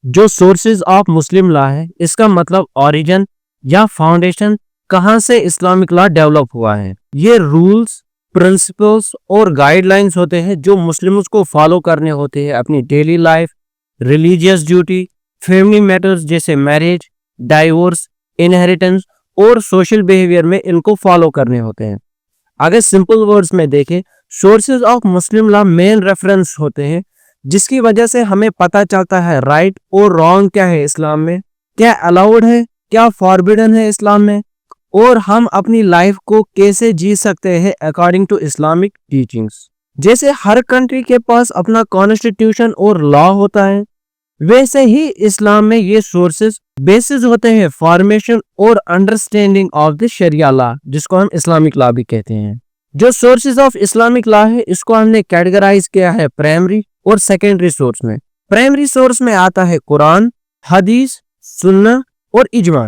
جو sources of Muslim لا ہے اس کا مطلب اوریجن یا فاؤنڈیشن کہاں سے اسلامک لا ڈیولپ ہوا ہے. یہ رولز، پرنسپلز اور گائیڈ لائنز ہوتے ہیں جو مسلمز کو فالو کرنے ہوتے ہیں اپنی daily life, religious duty, family matters جیسے میرج، ڈائیورس، انہیریٹنس اور سوشل بیہیویئر میں ان کو فالو کرنے ہوتے ہیں. اگر سمپل ورڈز میں دیکھیں، سورسز آف مسلم لا مین ریفرنس ہوتے ہیں جس کی وجہ سے ہمیں پتہ چلتا ہے رائٹ اور رانگ کیا ہے اسلام میں، کیا الاؤڈ ہے، کیا فاربیڈن ہے اسلام میں، اور ہم اپنی لائف کو کیسے جی سکتے ہیں اکارڈنگ ٹو اسلامک ٹیچنگز. جیسے ہر کنٹری کے پاس اپنا کانسٹیٹیوشن اور لا ہوتا ہے، ویسے ہی اسلام میں یہ سورسز بیسز ہوتے ہیں فارمیشن اور انڈرسٹینڈنگ آف دی شریعہ لا، جس کو ہم اسلامک لا بھی کہتے ہیں. جو سورسز آف اسلامک لا ہے اس کو ہم نے کیٹیگرائز کیا ہے پرائمری اور سیکنڈری سورس میں. پرائمری سورس میں آتا ہے قرآن، حدیث، سنہ اور اجماع.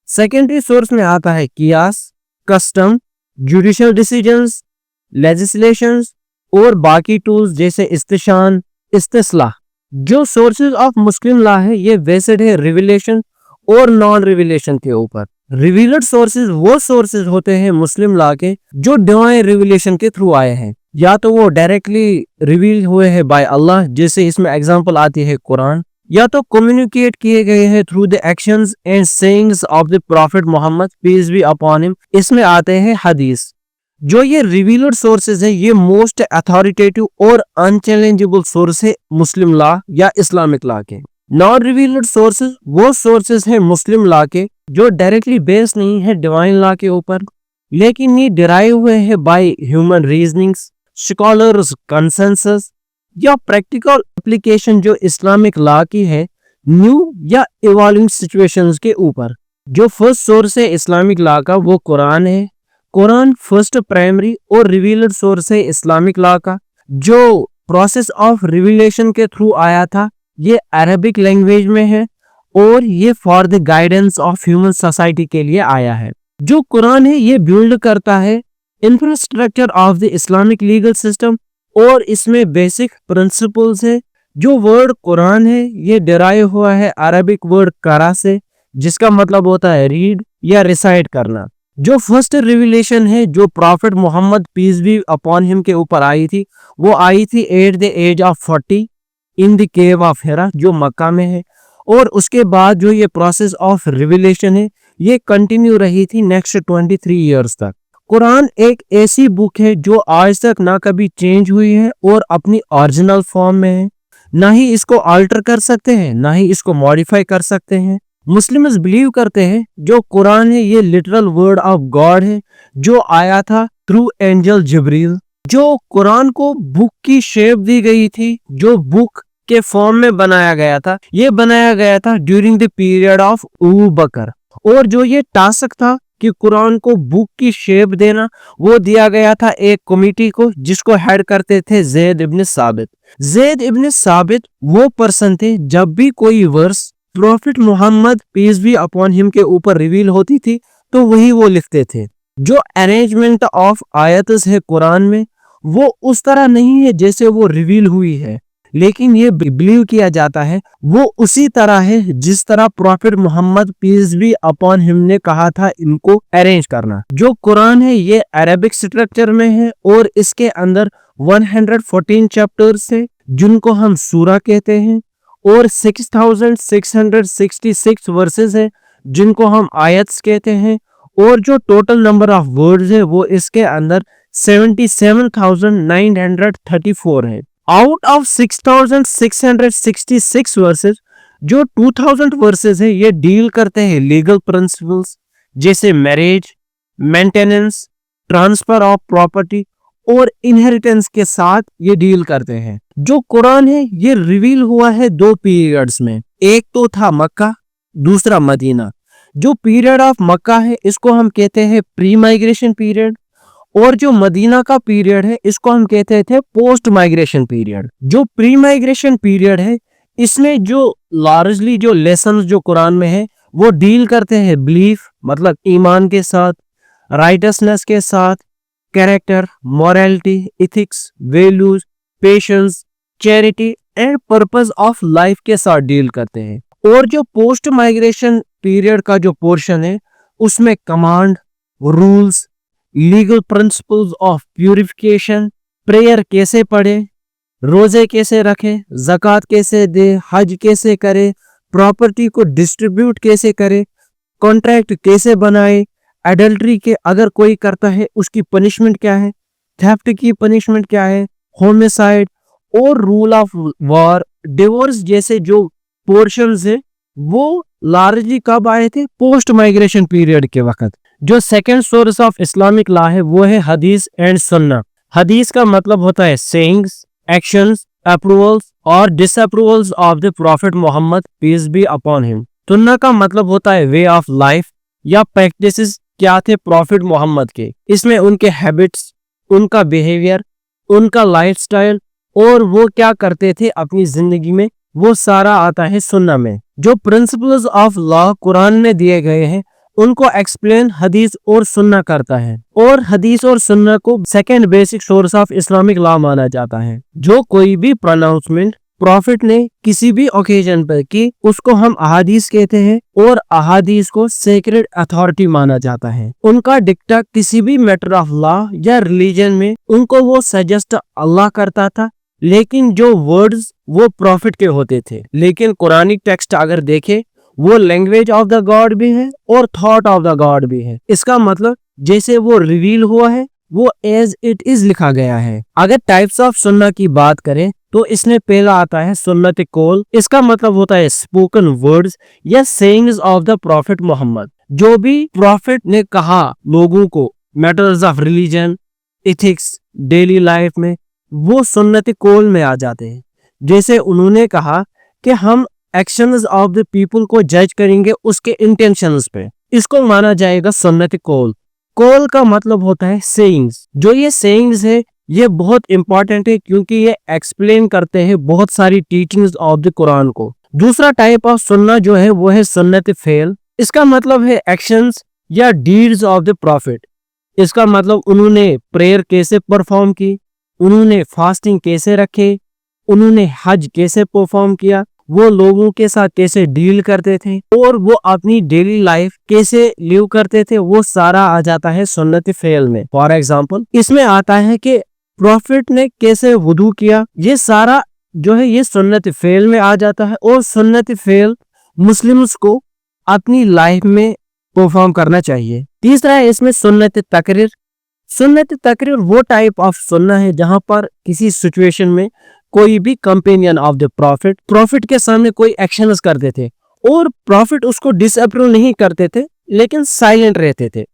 سیکنڈری سورس میں آتا ہے قیاس، کسٹم، جوڈیشل ڈیسیجنز، لیجسلیشنز اور باقی ٹولز جیسے استشان، استصلاح. جو سورسز آف مسلم لا ہے یہ بیسڈ ہے ریویلیشن اور نان ریویلیشن کے اوپر. ریویلڈ سورسز وہ سورسز ہوتے ہیں مسلم لا کے جو ڈیوائن ریویلیشن کے تھرو آئے ہیں، یا تو وہ ڈائریکٹلی ریویل ہوئے ہیں بائی اللہ، جیسے اس میں ایگزامپل آتی ہے قرآن، یا تو کمیونیکیٹ کیے گئے ہیں through the actions and sayings of the prophet Muhammad peace be upon him, اس میں آتے ہیں حدیث. جو یہ ریویلڈ سورسز ہیں یہ موسٹ اتھارٹیٹیو اور انچیلنجبل سورس ہے مسلم لا یا اسلامک لا کے. نان ریویلڈ سورسز وہ سورسز ہیں مسلم لا کے جو ڈائریکٹلی بیس نہیں ہے ڈیوائن لا کے اوپر، لیکن یہ ڈرائیو ہوئے ہیں بائی ہیومن ریزننگز، اسکالرز کنسنسس یا پریکٹیکل اپلیکیشن جو اسلامک لا کی ہے نیو یا ایوالونگ سچویشنز کے اوپر. جو فرسٹ سورس ہے اسلامک لا کا وہ قرآن ہے. قرآن فرسٹ پرائمری اور ریویلڈ سورس ہے اسلامک لا کا. جو پروسیس آف ریویلیشن کے تھرو آیا تھا یہ عربک لینگویج میں ہے اور یہ for the guidance of human society کے لیے آیا ہے. جو قرآن ہے یہ بلڈ کرتا ہے infrastructure of the Islamic legal system اور اس میں بیسک پرنسپلز ہے. جو ورڈ قرآن ہے یہ ڈرائیو ہوا ہے عربک ورڈ قرا سے، جس کا مطلب ہوتا ہے ریڈ یا ریسائٹ کرنا. جو فرسٹ ریویلیشن ہے جو prophet Muhammad peace be upon him کے اوپر آئی تھی وہ آئی تھی at the age of 40 in the cave of Hira جو مکہ میں ہے، اور اس کے بعد جو یہ پروسیس آف ریویلیشن ہے یہ کنٹینیو رہی تھی نیکسٹ 23 ایئرز تک. قرآن ایک ایسی بک ہے جو آج تک نہ کبھی چینج ہوئی ہے اور اپنی اوریجنل فارم میں ہے، نہ ہی اس کو آلٹر کر سکتے ہیں نہ ہی اس کو ماڈیفائی کر سکتے ہیں. مسلمز بلیو کرتے ہیں جو قرآن ہے یہ لٹرل ورڈ آف گاڈ ہے جو آیا تھا تھرو اینجل جبریل. جو قرآن کو بک کی شیپ دی گئی تھی، جو بک کے فارم میں بنایا گیا تھا، یہ بنایا گیا تھا ڈیورنگ دی پیریڈ آف ابو بکر. اور جو یہ ٹاسک تھا کہ قرآن کو بک کی شیپ دینا وہ دیا گیا تھا ایک کمیٹی کو جس کو ہیڈ کرتے تھے زید ابن ثابت. زید ابن ثابت وہ پرسن تھے جب بھی کوئی verse prophet Muhammad peace be upon him کے اوپر ریویل ہوتی تھی تو وہی وہ لکھتے تھے. جو ارینجمنٹ آف آیتس ہے قرآن میں وہ اس طرح نہیں ہے جیسے وہ ریویل ہوئی ہے، لیکن یہ بلیو کیا جاتا ہے وہ اسی طرح ہے جس طرح prophet Muhammad peace be upon him نے کہا تھا ان کو ارینج کرنا. جو قرآن ہے یہ عربک سٹرکچر میں ہے اور اس کے اندر 114 چیپٹرز ہیں جن کو ہم سورہ کہتے ہیں، اور 6666 ورسز ہیں جن کو ہم آیتس کہتے ہیں، اور جو ٹوٹل نمبر آف ورڈز ہے وہ اس کے اندر 77,934 ہے. آؤٹ آف 6666 ورسز جو 2000 ورسز ہے یہ ڈیل کرتے ہیں لیگل پرنسپلز جیسے marriage, maintenance, transfer of property اور انہیریٹنس کے ساتھ یہ ڈیل کرتے ہیں. جو قرآن ہے یہ ریویل ہوا ہے دو پیریڈز میں، ایک تو تھا مکہ، دوسرا مدینہ. جو پیریڈ آف مکہ ہے اس کو ہم کہتے ہیں پری مائگریشن پیریڈ، اور جو مدینہ کا پیریڈ ہے اس کو ہم کہتے تھے پوسٹ مائگریشن پیریڈ. جو پری مائگریشن پیریڈ ہے اس میں جو لارجلی جو لیسنز جو قرآن میں ہے وہ ڈیل کرتے ہیں بلیف مطلب ایمان کے ساتھ، رائٹسنس کے ساتھ، character, morality, ethics, values, patience, charity and purpose of life के साथ डील करते हैं। और जो पोस्ट माइग्रेशन पीरियड का जो पोर्शन है उसमें command, rules, legal principles of purification, prayer कैसे पढ़े, रोजे कैसे रखे, ज़कात कैसे दे, हज कैसे करे, प्रॉपर्टी को डिस्ट्रीब्यूट कैसे करे, कॉन्ट्रैक्ट कैसे बनाए, एडल्ट्री के अगर कोई करता है उसकी पनिशमेंट क्या है, थेफ्ट की पनिशमेंट क्या है, होमिसाइड और रूल ऑफ वॉर, डिवोर्स जैसे जो पोर्शंस है वो लार्जली कब आए थे? पोस्ट माइग्रेशन पीरियड के वक्त। जो second source of Islamic law है वो है हदीस एंड सुन्ना। हदीस का मतलब होता है सेइंग्स, एक्शंस, अप्रूवल्स और disapprovals of the prophet Muhammad peace be upon him. सुन्ना का मतलब होता है वे ऑफ लाइफ या प्रैक्टिसेस क्या थे प्रॉफिट मोहम्मद के। इसमें उनके हैबिट्स, उनका बिहेवियर, उनका लाइफस्टाइल और वो क्या करते थे अपनी जिंदगी में, वो सारा आता है सुन्ना में। जो प्रिंसिपल्स ऑफ लॉ कुरान में दिए गए हैं उनको एक्सप्लेन हदीस और सुन्ना करता है। और हदीस और सुन्ना को second basic source of Islamic law माना जाता है। जो कोई भी प्रोनाउंसमेंट प्रॉफिट ने किसी भी ओकेजन पर की उसको हम अहादीस कहते हैं और अहादीस को सेक्रेड अथॉरिटी माना जाता है। उनका डिक्टा किसी भी मैटर ऑफ लॉ या रिलीजन में उनको वो सजेस्ट अल्लाह करता था, लेकिन जो वर्ड्स वो प्रॉफिट के होते थे। लेकिन कुरानिक टेक्स्ट अगर देखे वो लैंग्वेज ऑफ द गॉड भी है और थॉट ऑफ द गॉड भी है। इसका मतलब जैसे वो रिवील हुआ है वो एज इट इज लिखा गया है। अगर टाइप्स ऑफ सुन्ना की बात करें तो इसमें पहला आता है सुन्नत कौल। इसका मतलब होता है स्पोकन वर्ड्स या sayings of the prophet Muhammad. जो भी प्रॉफिट ने कहा लोगों को matters of religion, ethics, daily life में, वो सुन्नत कौल में आ जाते हैं। जैसे उन्होंने कहा कि हम एक्शंस ऑफ द पीपल को जज करेंगे उसके इंटेंशंस पे, इसको माना जाएगा सुन्नत कौल। कौल का मतलब होता है सेइंग्स। जो ये सेइंग्स है ये बहुत इंपॉर्टेंट है क्योंकि ये एक्सप्लेन करते हैं बहुत सारी टीचिंग्स ऑफ द कुरान को। दूसरा टाइप ऑफ सुन्ना जो है वो है सुन्नत फेल। इसका मतलब है एक्शंस या डीड्स ऑफ द प्रॉफिट। इसका मतलब उन्होंने प्रेयर कैसे परफॉर्म की, उन्होंने फास्टिंग कैसे रखे, उन्होंने हज कैसे परफॉर्म किया, वो लोगों के साथ कैसे डील करते थे और वो अपनी डेली लाइफ कैसे लिव करते थे, वो सारा आ जाता है सुन्नत फेल में। फॉर एग्जांपल इसमें आता है कि प्रॉफिट ने कैसे वुदू किया, ये सारा जो है ये सुन्नत फेल में आ जाता है। और सुन्नत फेल मुस्लिम्स को अपनी लाइफ में परफॉर्म करना चाहिए। तीसरा है इसमें सुन्नत तकरीर। सुन्नत तकरीर वो टाइप ऑफ सुन्ना है जहां पर किसी सिचुएशन में कोई भी कंपेनियन ऑफ द प्रॉफिट के सामने कोई एक्शंस करते थे और प्रॉफिट उसको डिसअप्रूव नहीं करते थे लेकिन साइलेंट रहते थे।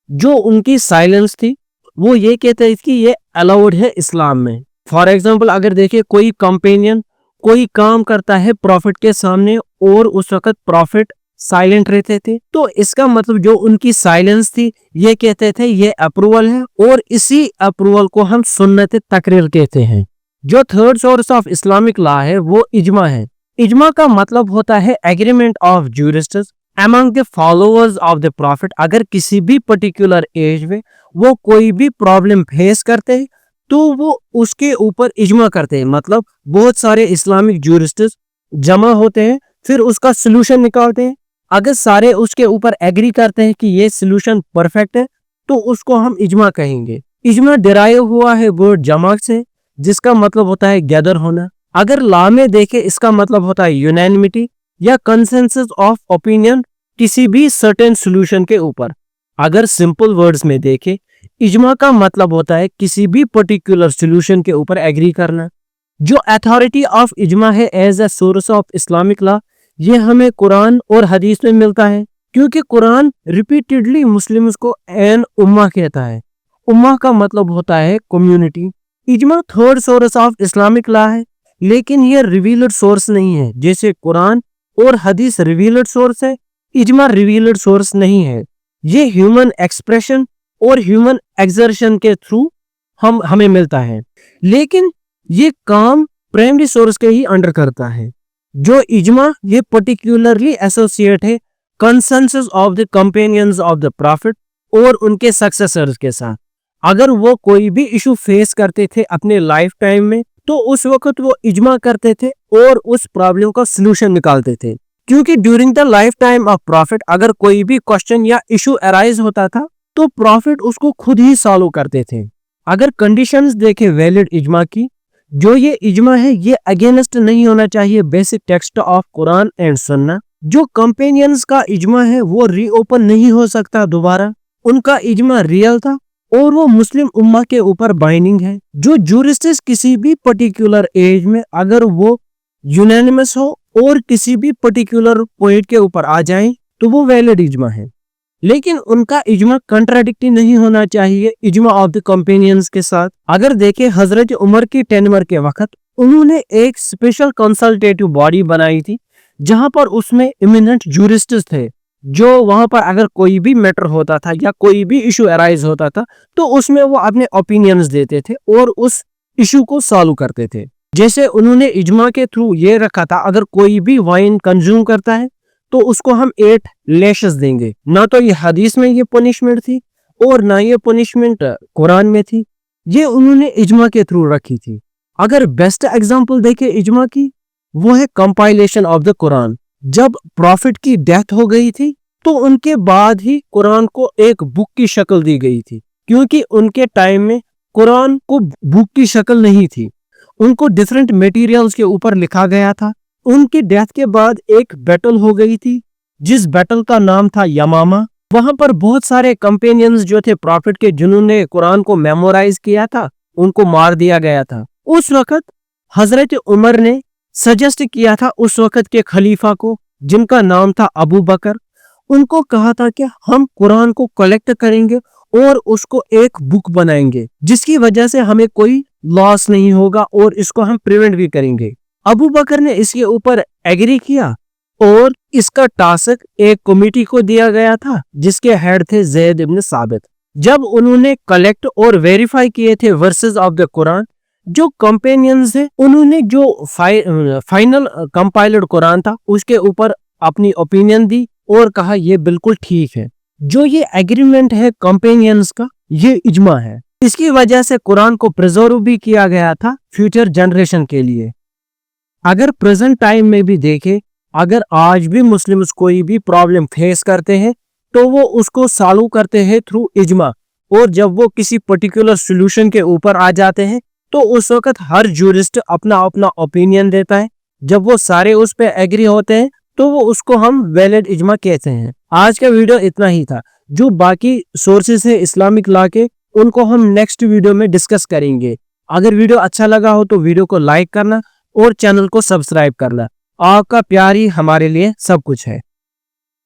जो उनकी साइलेंस थी वो ये कहते थे कि ये अलाउड है इस्लाम में। फॉर एग्जांपल अगर देखिए कोई कंपेनियन कोई काम करता है प्रॉफिट के सामने और उस वक्त प्रॉफिट साइलेंट रहते थे, तो इसका मतलब जो उनकी साइलेंस थी ये कहते थे ये अप्रूवल है और इसी अप्रूवल को हम सुन्नत तकरीर कहते हैं। जो third source of Islamic law है वो इजमा है। इजमा का मतलब होता है agreement of jurists among the followers of the prophet. अगर किसी भी पर्टिकुलर एज में वो कोई भी प्रॉब्लम फेस करते हैं तो वो उसके ऊपर इजमा करते हैं। मतलब बहुत सारे इस्लामिक ज्यूरिस्ट्स जमा होते हैं फिर उसका सोल्यूशन निकालते हैं। अगर सारे उसके ऊपर एग्री करते हैं कि ये सोल्यूशन परफेक्ट है तो उसको हम इजमा कहेंगे। इजमा डिराइव हुआ है वर्ड जमा से जिसका मतलब होता है गैदर होना। अगर लॉ में देखे इसका मतलब होता है यूनैनिमिटी या कंसेंसस ऑफ ओपिनियन किसी भी सर्टेन सॉल्यूशन के ऊपर। अगर सिंपल वर्ड्स में देखे इजमा का मतलब होता है किसी भी पर्टिकुलर सॉल्यूशन के ऊपर एग्री करना। जो अथॉरिटी ऑफ इजमा है as a source of Islamic law ये हमें कुरान और हदीस में मिलता है क्योंकि कुरान रिपीटेडली मुस्लिम्स को एन उम्मा कहता है। उम्मा का मतलब होता है कम्युनिटी। इजमा third source of Islamic law है लेकिन ये रिवील्ड सोर्स नहीं है। जैसे कुरान और हदीस रिवील्ड सोर्स है, इजमा रिवील्ड सोर्स नहीं है। ये ह्यूमन एक्सप्रेशन और ह्यूमन एक्सर्शन के थ्रू हमें मिलता है, लेकिन ये काम प्राइमरी सोर्स के ही अंडर करता है। जो इजमा ये पर्टिकुलरली एसोसिएट है consensus of the companions of the profit और उनके सक्सेसर्स के साथ। अगर वो कोई भी इशू फेस करते थे अपने लाइफ टाइम में تو उस वक्त वो इजमा करते थे और उस प्रॉब्लम का सलूशन निकालते थे, क्योंकि during the life time of profit अगर कोई भी क्वेश्चन या इशू अराइज होता था तो प्रॉफिट उसको खुद ही सॉल्व करते थे। अगर कंडीशंस देखे वैलिड इजमा की, जो ये इजमा है ये अगेंस्ट नहीं होना चाहिए basic text of Quran and सुन्ना। जो कंपेनियंस का इजमा है वो रीओपन नहीं हो सकता दोबारा, उनका इजमा रियल था और वो मुस्लिम उम्मा के ऊपर बाइंडिंग है। जो जूरिस्टिस किसी भी पर्टिकुलर एज में अगर वो यूनानिमस हो और किसी भी पर्टिकुलर पॉइंट के ऊपर आ जाएं तो वो वैलिड इजमा है, लेकिन उनका इजमा कंट्राडिक्टी नहीं होना चाहिए इजमा ऑफ द कंपेनियंस के साथ। अगर देखें हजरत उमर की टेन्योर के वक्त उन्होंने एक स्पेशल कंसल्टेटिव बॉडी बनाई थी जहां पर उसमें इमिनेंट जूरिस्ट्स थे, जो वहां पर अगर कोई भी मैटर होता था या कोई भी इशू अराइज होता था तो उसमें वो अपने ओपिनियंस देते थे और उस इशू को सॉल्व करते थे। जैसे उन्होंने इजमा के थ्रू ये रखा था अगर कोई भी वाइन कंज्यूम करता है तो उसको हम 8 लैशेस देंगे। ना तो ये हदीस में ये पनिशमेंट थी और ना ये पनिशमेंट कुरान में थी, ये उन्होंने इजमा के थ्रू रखी थी। अगर बेस्ट एग्जांपल देखें इजमा की, वो है कंपाइलेशन ऑफ द कुरान। जब प्रॉफिट की डेथ हो गई थी तो उनके बाद ही कुरान को एक बुक की शक्ल दी गई थी, क्योंकि उनके टाइम में कुरान को बुक की शक्ल नहीं थी, उनको डिफरेंट मटेरियल्स के ऊपर लिखा गया था। उनकी डेथ के बाद एक बैटल हो गई थी जिस बैटल का नाम था यमामा। वहां पर बहुत सारे कंपेनियंस जो थे प्रॉफिट के जिन्होंने कुरान को मेमोराइज किया था उनको मार दिया गया था। उस वक्त हजरत उमर ने सजेस्ट किया था उस वक्त के खलीफा को जिनका नाम था अबू बकर, उनको कहा था कि हम कुरान को कलेक्ट करेंगे और उसको एक बुक बनाएंगे जिसकी वजह से हमें कोई लॉस नहीं होगा और इसको हम प्रिवेंट भी करेंगे। अबू बकर ने इसके ऊपर एग्री किया और इसका टास्क एक कमेटी को दिया गया था जिसके हेड थे ज़ैद इब्न साबित। जब उन्होंने कलेक्ट और वेरीफाई किए थे वर्सेस ऑफ द कुरान, जो कंपेनियंस थे उन्होंने जो फाइनल कंपाइल्ड कुरान था उसके ऊपर अपनी ओपिनियन दी और कहा ये बिल्कुल ठीक है। जो ये एग्रीमेंट है कंपेनियंस का ये इजमा है। इसकी वजह से कुरान को प्रिजर्व भी किया गया था फ्यूचर जनरेशन के लिए। अगर प्रेजेंट टाइम में भी देखें, अगर आज भी मुस्लिम्स कोई भी प्रॉब्लम फेस करते हैं तो वो उसको सॉल्व करते हैं थ्रू इजमा, और जब वो किसी पर्टिकुलर सॉल्यूशन के ऊपर आ जाते हैं तो उस वक्त हर जूरिस्ट अपना अपना ओपिनियन देता है। जब वो सारे उस पे एग्री होते हैं तो वो उसको हम वैलिड इजमा कहते हैं। आज का वीडियो इतना ही था। जो बाकी सोर्सेस है इस्लामिक लॉ के उनको हम नेक्स्ट वीडियो में डिस्कस करेंगे। अगर वीडियो अच्छा लगा हो तो वीडियो को लाइक करना और चैनल को सब्सक्राइब करना। आपका प्यार ही हमारे लिए सब कुछ है।